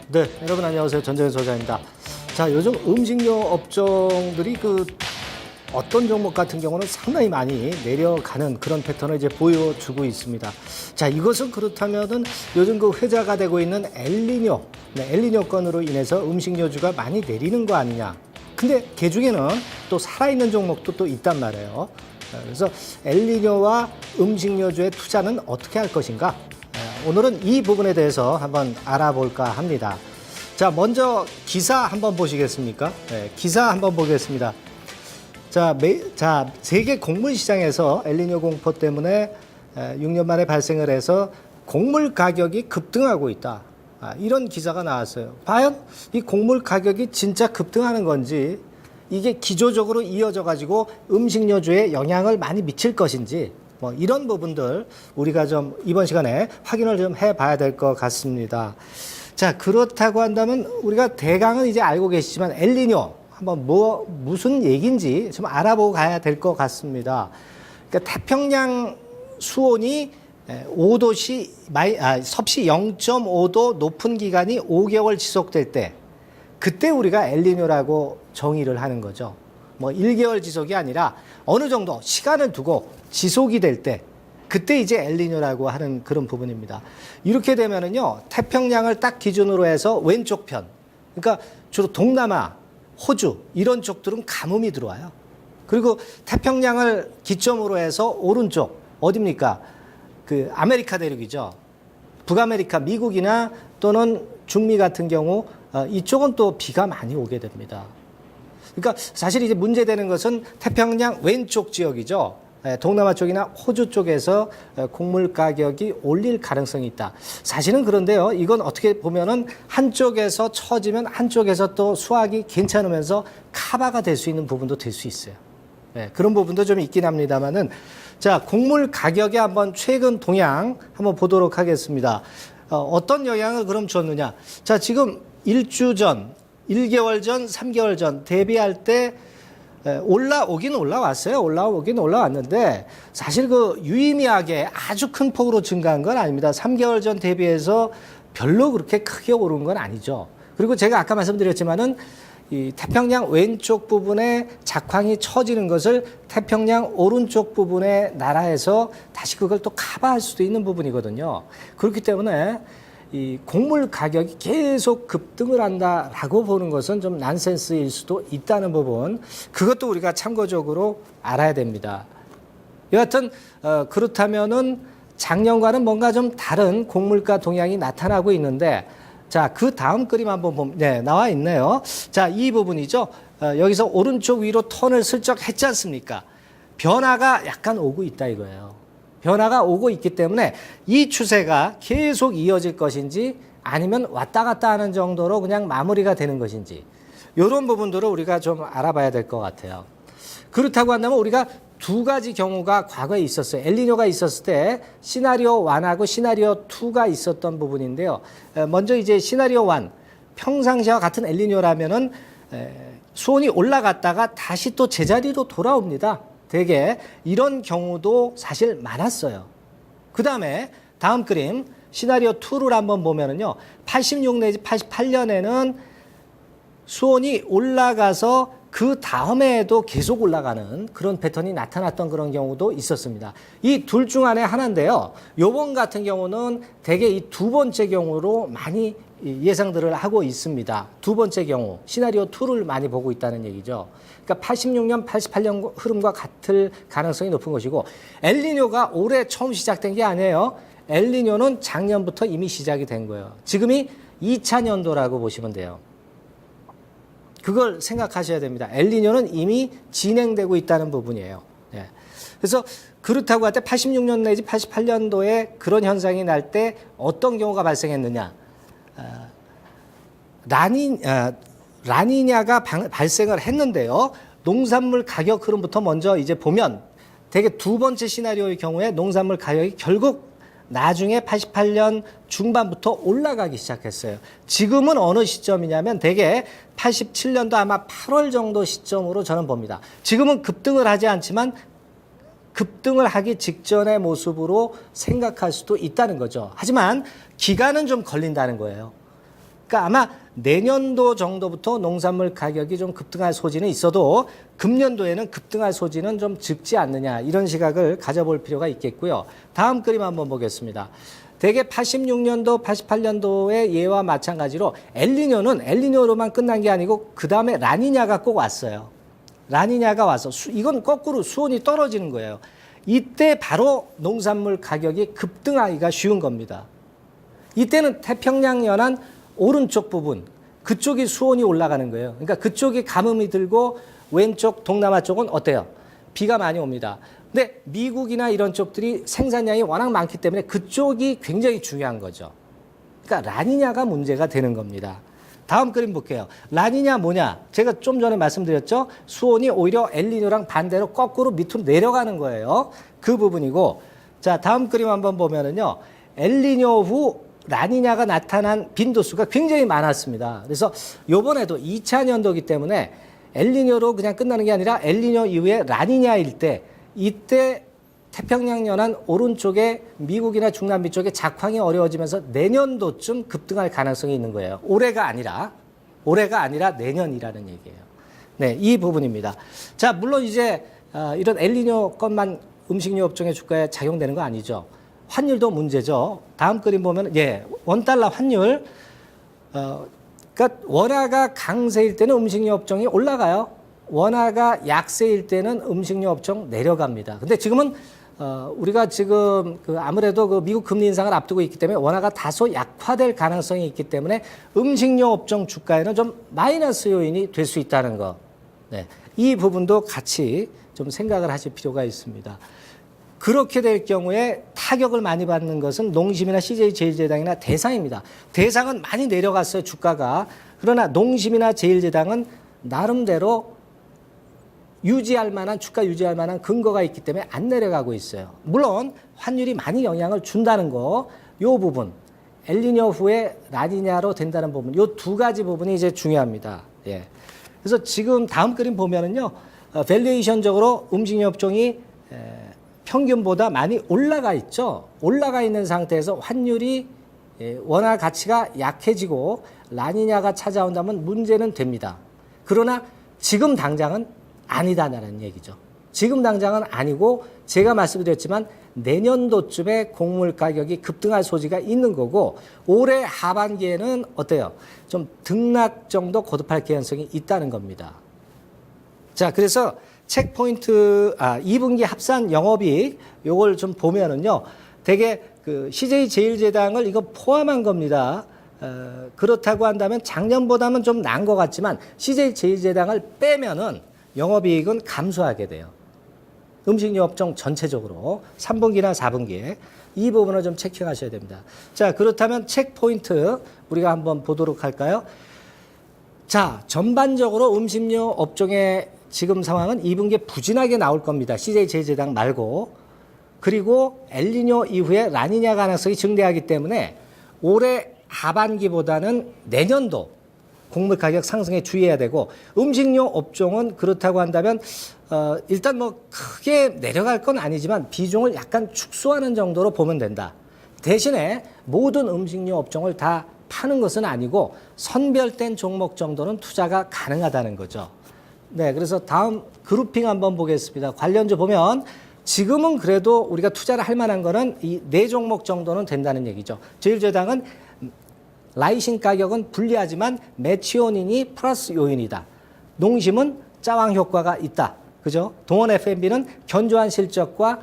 네, 여러분 안녕하세요. 전정현 소장입니다. 자, 요즘 음식료 업종들이 어떤 종목 같은 경우는 상당히 많이 내려가는 그런 패턴을 이제 보여주고 있습니다. 자, 이것은 그렇다면은 요즘 회자가 되고 있는 엘니뇨, 엘니뇨건으로 인해서 음식료주가 많이 내리는 거 아니냐. 근데 그 중에는 또 살아있는 종목도 또 있단 말이에요. 그래서 엘니뇨와 음식료주의 투자는 어떻게 할 것인가? 오늘은 이 부분에 대해서 한번 알아볼까 합니다. 자, 먼저 기사 한번 보시겠습니까? 네, 기사 한번 보겠습니다. 자, 세계 곡물 시장에서 엘니뇨 공포 때문에 6년 만에 발생을 해서 곡물 가격이 급등하고 있다. 이런 기사가 나왔어요. 과연 이 곡물 가격이 진짜 급등하는 건지, 이게 기조적으로 이어져 가지고 음식료주에 영향을 많이 미칠 것인지, 이런 부분들 우리가 좀 이번 시간에 확인을 좀 해봐야 될 것 같습니다. 자, 그렇다고 한다면 우리가 대강은 이제 알고 계시지만 엘니뇨 한번 무슨 얘기인지 좀 알아보고 가야 될 것 같습니다. 그러니까 태평양 수온이 5도씨, 섭씨 0.5도 높은 기간이 5개월 지속될 때, 그때 우리가 엘니뇨라고 정의를 하는 거죠. 1개월 지속이 아니라 어느 정도 시간을 두고 지속이 될 때, 그때 이제 엘니뇨라고 하는 그런 부분입니다. 이렇게 되면은요, 태평양을 딱 기준으로 해서 왼쪽 편, 그러니까 주로 동남아, 호주 이런 쪽들은 가뭄이 들어와요. 그리고 태평양을 기점으로 해서 오른쪽 어디입니까? 아메리카 대륙이죠. 북아메리카, 미국이나 또는 중미 같은 경우 이쪽은 또 비가 많이 오게 됩니다. 그러니까 사실 이제 문제되는 것은 태평양 왼쪽 지역이죠. 동남아 쪽이나 호주 쪽에서 곡물 가격이 올릴 가능성이 있다. 사실은 그런데요, 이건 어떻게 보면은 한쪽에서 처지면 한쪽에서 또 수확이 괜찮으면서 카바가 될 수 있는 부분도 될 수 있어요. 그런 부분도 좀 있긴 합니다만은, 자, 곡물 가격에 한번 최근 동향 한번 보도록 하겠습니다. 어떤 영향을 그럼 줬느냐? 자, 지금 1주 전, 1개월 전, 3개월 전 대비할 때 올라오긴 올라왔어요. 올라오긴 올라왔는데 사실 유의미하게 아주 큰 폭으로 증가한 건 아닙니다. 3개월 전 대비해서 별로 그렇게 크게 오른 건 아니죠. 그리고 제가 아까 말씀드렸지만은 이 태평양 왼쪽 부분에 작황이 처지는 것을 태평양 오른쪽 부분의 나라에서 다시 그걸 또 커버할 수도 있는 부분이거든요. 그렇기 때문에 이 곡물 가격이 계속 급등을 한다라고 보는 것은 좀 난센스일 수도 있다는 부분, 그것도 우리가 참고적으로 알아야 됩니다. 여하튼 그렇다면은 작년과는 뭔가 좀 다른 곡물가 동향이 나타나고 있는데, 자, 그 다음 그림 한번 보면, 네, 나와 있네요. 자, 이 부분이죠. 여기서 오른쪽 위로 턴을 슬쩍 했지 않습니까? 변화가 약간 오고 있다 이거예요. 변화가 오고 있기 때문에 이 추세가 계속 이어질 것인지 아니면 왔다 갔다 하는 정도로 그냥 마무리가 되는 것인지, 이런 부분들을 우리가 좀 알아봐야 될 것 같아요. 그렇다고 한다면 우리가 두 가지 경우가 과거에 있었어요. 엘니뇨가 있었을 때 시나리오 1하고 시나리오 2가 있었던 부분인데요. 먼저 이제 시나리오 1, 평상시와 같은 엘니뇨라면은 수온이 올라갔다가 다시 또 제자리로 돌아옵니다. 되게 이런 경우도 사실 많았어요. 그 다음에 다음 그림 시나리오 2를 한번 보면은요, 86 내지 88년에는 수온이 올라가서 그 다음에도 계속 올라가는 그런 패턴이 나타났던 그런 경우도 있었습니다. 이 둘 중 안에 하나인데요, 요번 같은 경우는 대개 이 두 번째 경우로 많이 예상들을 하고 있습니다. 두 번째 경우 시나리오 2를 많이 보고 있다는 얘기죠. 그러니까 86년, 88년 흐름과 같을 가능성이 높은 것이고, 엘니뇨가 올해 처음 시작된 게 아니에요. 엘니뇨는 작년부터 이미 시작이 된 거예요. 지금이 2000년도라고 보시면 돼요. 그걸 생각하셔야 됩니다. 엘니뇨는 이미 진행되고 있다는 부분이에요. 네. 그래서 그렇다고 할 때 86년 내지 88년도에 그런 현상이 날 때 어떤 경우가 발생했느냐? 라니냐가 발생을 했는데요. 농산물 가격 흐름부터 먼저 이제 보면 대개 두 번째 시나리오의 경우에 농산물 가격이 결국 나중에 88년 중반부터 올라가기 시작했어요. 지금은 어느 시점이냐면 대개 87년도 아마 8월 정도 시점으로 저는 봅니다. 지금은 급등을 하지 않지만 급등을 하기 직전의 모습으로 생각할 수도 있다는 거죠. 하지만 기간은 좀 걸린다는 거예요. 그러니까 아마 내년도 정도부터 농산물 가격이 좀 급등할 소지는 있어도 금년도에는 급등할 소지는 좀 적지 않느냐, 이런 시각을 가져볼 필요가 있겠고요. 다음 그림 한번 보겠습니다. 대개 86년도, 88년도의 예와 마찬가지로 엘니뇨는 엘니뇨로만 끝난 게 아니고 그 다음에 라니냐가 꼭 왔어요. 라니냐가 와서 이건 거꾸로 수온이 떨어지는 거예요. 이때 바로 농산물 가격이 급등하기가 쉬운 겁니다. 이때는 태평양 연안 오른쪽 부분, 그쪽이 수온이 올라가는 거예요. 그러니까 그쪽이 가뭄이 들고 왼쪽 동남아 쪽은 어때요? 비가 많이 옵니다. 근데 미국이나 이런 쪽들이 생산량이 워낙 많기 때문에 그쪽이 굉장히 중요한 거죠. 그러니까 라니냐가 문제가 되는 겁니다. 다음 그림 볼게요. 라니냐 뭐냐? 제가 좀 전에 말씀드렸죠. 수온이 오히려 엘니뇨랑 반대로 거꾸로 밑으로 내려가는 거예요. 그 부분이고, 자, 다음 그림 한번 보면은요. 엘니뇨 후 라니냐가 나타난 빈도수가 굉장히 많았습니다. 그래서 요번에도 2000년도이기 때문에 엘니뇨로 그냥 끝나는 게 아니라 엘니뇨 이후에 라니냐일 때, 이때 태평양 연안 오른쪽에 미국이나 중남미 쪽에 작황이 어려워지면서 내년도쯤 급등할 가능성이 있는 거예요. 올해가 아니라 내년이라는 얘기예요. 네, 이 부분입니다. 자, 물론 이제 이런 엘니뇨 건만 음식료 업종의 주가에 작용되는 거 아니죠. 환율도 문제죠. 다음 그림 보면, 원달러 환율. 그러니까 원화가 강세일 때는 음식료 업종이 올라가요. 원화가 약세일 때는 음식료 업종 내려갑니다. 근데 지금은 우리가 지금 아무래도 그 미국 금리 인상을 앞두고 있기 때문에 원화가 다소 약화될 가능성이 있기 때문에 음식료 업종 주가에는 좀 마이너스 요인이 될 수 있다는 거. 네, 이 부분도 같이 좀 생각을 하실 필요가 있습니다. 그렇게 될 경우에 타격을 많이 받는 것은 농심이나 CJ제일제당이나 대상입니다. 대상은 많이 내려갔어요, 주가가. 그러나 농심이나 제일제당은 나름대로 유지할 만한, 주가 유지할 만한 근거가 있기 때문에 안 내려가고 있어요. 물론 환율이 많이 영향을 준다는 거, 요 부분, 엘니뇨 후에 라니냐로 된다는 부분, 요 두 가지 부분이 이제 중요합니다. 예. 그래서 지금 다음 그림 보면은요, 밸류에이션적으로 음식료 업종이 평균보다 많이 올라가 있죠. 올라가 있는 상태에서 환율이 원화 가치가 약해지고 라니냐가 찾아온다면 문제는 됩니다. 그러나 지금 당장은 아니다라는 얘기죠. 지금 당장은 아니고 제가 말씀드렸지만 내년도쯤에 곡물 가격이 급등할 소지가 있는 거고 올해 하반기에는 어때요? 좀 등락 정도 거듭할 가능성이 있다는 겁니다. 자, 그래서 체크포인트 2분기 합산 영업이익 요걸 좀 보면은요. 되게 그 CJ 제일제당을 이거 포함한 겁니다. 그렇다고 한다면 작년보다는 좀 나은 것 같지만 CJ 제일제당을 빼면은 영업이익은 감소하게 돼요. 음식료 업종 전체적으로 3분기나 4분기에 이 부분을 좀 체크하셔야 됩니다. 자, 그렇다면 체크포인트 우리가 한번 보도록 할까요? 자, 전반적으로 음식료 업종의 지금 상황은 2분기에 부진하게 나올 겁니다. CJ 제일제당 말고. 그리고 엘니뇨 이후에 라니냐 가능성이 증대하기 때문에 올해 하반기보다는 내년도 곡물 가격 상승에 주의해야 되고 음식료 업종은 그렇다고 한다면 일단 뭐 크게 내려갈 건 아니지만 비중을 약간 축소하는 정도로 보면 된다. 대신에 모든 음식료 업종을 다 파는 것은 아니고 선별된 종목 정도는 투자가 가능하다는 거죠. 네, 그래서 다음 그룹핑 한번 보겠습니다. 관련주 보면 지금은 그래도 우리가 투자를 할 만한 거는 이 네 종목 정도는 된다는 얘기죠. 제일제당은 라이신 가격은 불리하지만 메치오닌이 플러스 요인이다. 농심은 짜왕 효과가 있다. 그죠? 동원 F&B는 견조한 실적과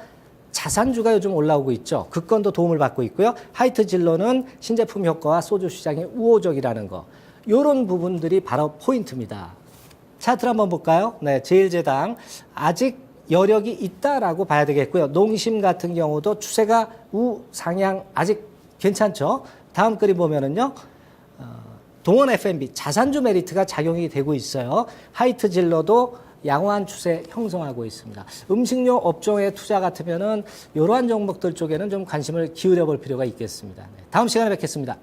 자산주가 요즘 올라오고 있죠. 그 건도 도움을 받고 있고요. 하이트 진로는 신제품 효과와 소주 시장이 우호적이라는 거. 이런 부분들이 바로 포인트입니다. 차트를 한번 볼까요? 네, 제일제당 아직 여력이 있다라고 봐야 되겠고요. 농심 같은 경우도 추세가 우상향 아직 괜찮죠. 다음 그림 보면은요. 동원 F&B 자산주 메리트가 작용이 되고 있어요. 하이트 진로도 양호한 추세 형성하고 있습니다. 음식료 업종의 투자 같으면은 이러한 종목들 쪽에는 좀 관심을 기울여 볼 필요가 있겠습니다. 네, 다음 시간에 뵙겠습니다.